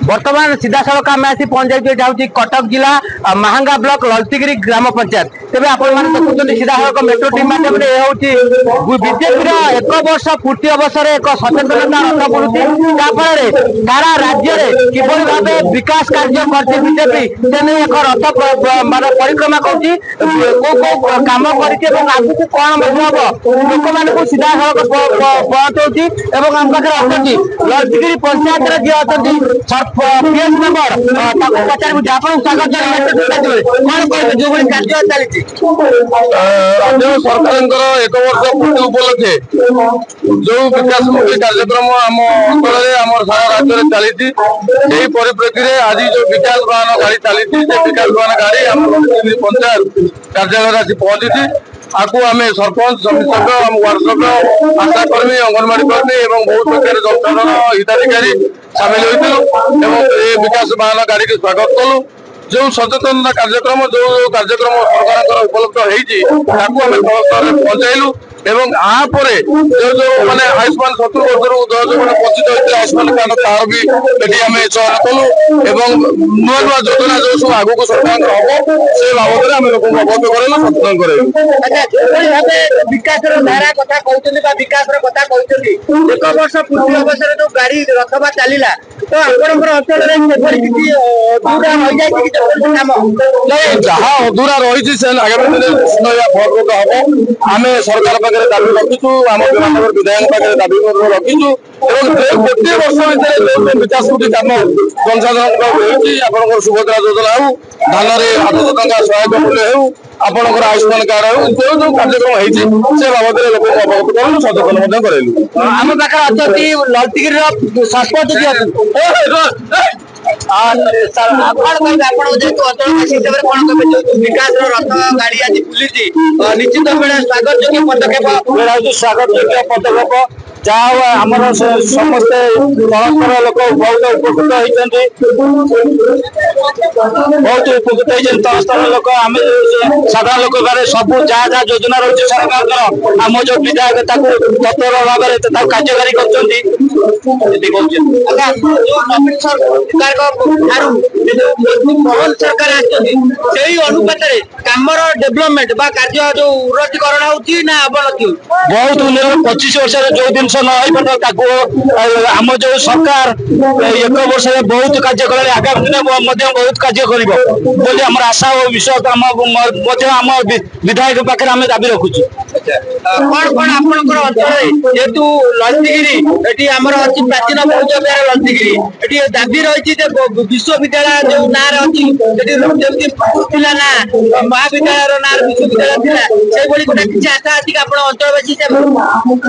बर्तमान सीधा सड़क आम आसी पहुंच जाइए कटक जिला महांगा ब्लॉक ललतीगिरी ग्राम पंचायत तेज देखुं सीधा सड़क मेट्रो टीम माध्यम बीजेपी एक वर्ष पूर्ति अवसर एक सचेतनता रथ बुलूँ जहाँफल सारा राज्य में किभली भाव विकास कार्य कर बीजेपी से नहीं एक रथ मान परिक्रमा कर कम कर कौन लोक मान सीधा सड़क पहुंचाऊँगी आम पाखे अच्छी ललतीगिरी पंचायत जी अच्छा पीएस मेंबर पचार स्वागत कौन कह जो कार्य चली राज्य सरकार एक वर्ष पूर्ति उपलक्षे जो विकासमूखी कार्यक्रम आम अंचल आम सारा राज्य में चली परिप्रेक्षी में आज जो विकास वाहन गाड़ी चली विकास वाहन गाड़ी आम पंचायत कार्यालय आसी पहुंची आपको आम सरपंच समिति आम वार्ड सभ्य आशाकर्मी अंगनवाड़ी कर्मी और बहुत प्रकार जनसाधारण हिताधिकारी सामिल होते विकास वाहन गाड़ी की स्वागत कलु जो सचेतनता कार्यक्रम जो कार्यक्रम सरकार उपलब्ध होती पहुंचाइलु एवं आपर जो जो माने आयुष्मान 70 वर्ष जो वंचित होते आयुष्मान कार्ड तार भी चयन कलु एवं नुआ नुआ योजना जो सब आगु सरकार हम से बाबद आम लोक अवगत करेलु सचेतन करेलु विकास धारा कथा कहते विकास कथा कहते एक वर्ष पूर्ति अवसर जो गाड़ी रथवा चलला तो आपंकर अंचल जहाँ अधूरा रही आगामी दिन फलप्रद हम आम सरकार पाखे दाबी रखीचु आम विधानगर विधायक पाखे दाबी रखीचु गोटे वर्ष भितर विकासमूखी कम जनसाधारण आपंकर सुभद्रा योजना हो धान 800 टंका सहायक मूल्य हो आपंकर आयुष्मान कार्ड हो जो जो कार्यक्रम से बाबद लोक अवगत करूँ सचेतन करेलु आम पाखे अच्छी ललतीगिरी सरपंच विकास रथ गाड़ी आज बुली निश्चित भाव स्वागत योग्य पदक्षेप स्वागत योग्य पदक्षेप जहाँ आमर समस्ते तलस्तर लोक बहुत उपकृत होती बहुत उपकृत होती तलस्तर लोक आम साधारण लोक सब जहाँ जहाँ योजना रही सरकार आम जो विधायक तत्पर भाव में कार्यकारी मोहन सरकार अनुपात कमर डेभलपमेंट कार्य जो उन्नतीकरण हो बहुत उन्नत 25 वर्ष जो जिन आम जो सरकार एक वर्ष बहुत कार्य कले आगामी दिन बहुत कार्य कर आशा और विश्वास आम विधायक पाखे आम दाबी रखुचु कौन कौन आपंकर अंचल जेहेतु ललतीगिरी आमर अच्छी प्राचीन बौद्ध विहार ललतीगिरी दाबी रही विश्वविद्यालय जो ना अच्छी ना महाविद्यालय ना विश्वविद्यालय से गोटे किसी आशा अच्छी अंचलवासी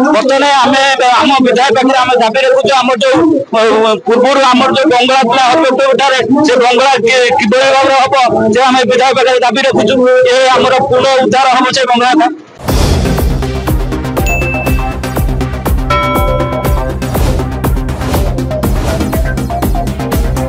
बर्तमान आम आम विधायक पाखे आम दाबी रखुचु आम जो पूर्व आम जो बंगला था से बंगला कि भाव हम से आम विधायक पाखे दाबी रखुचु ये आम पूर्ण उद्धार हम से बंगला था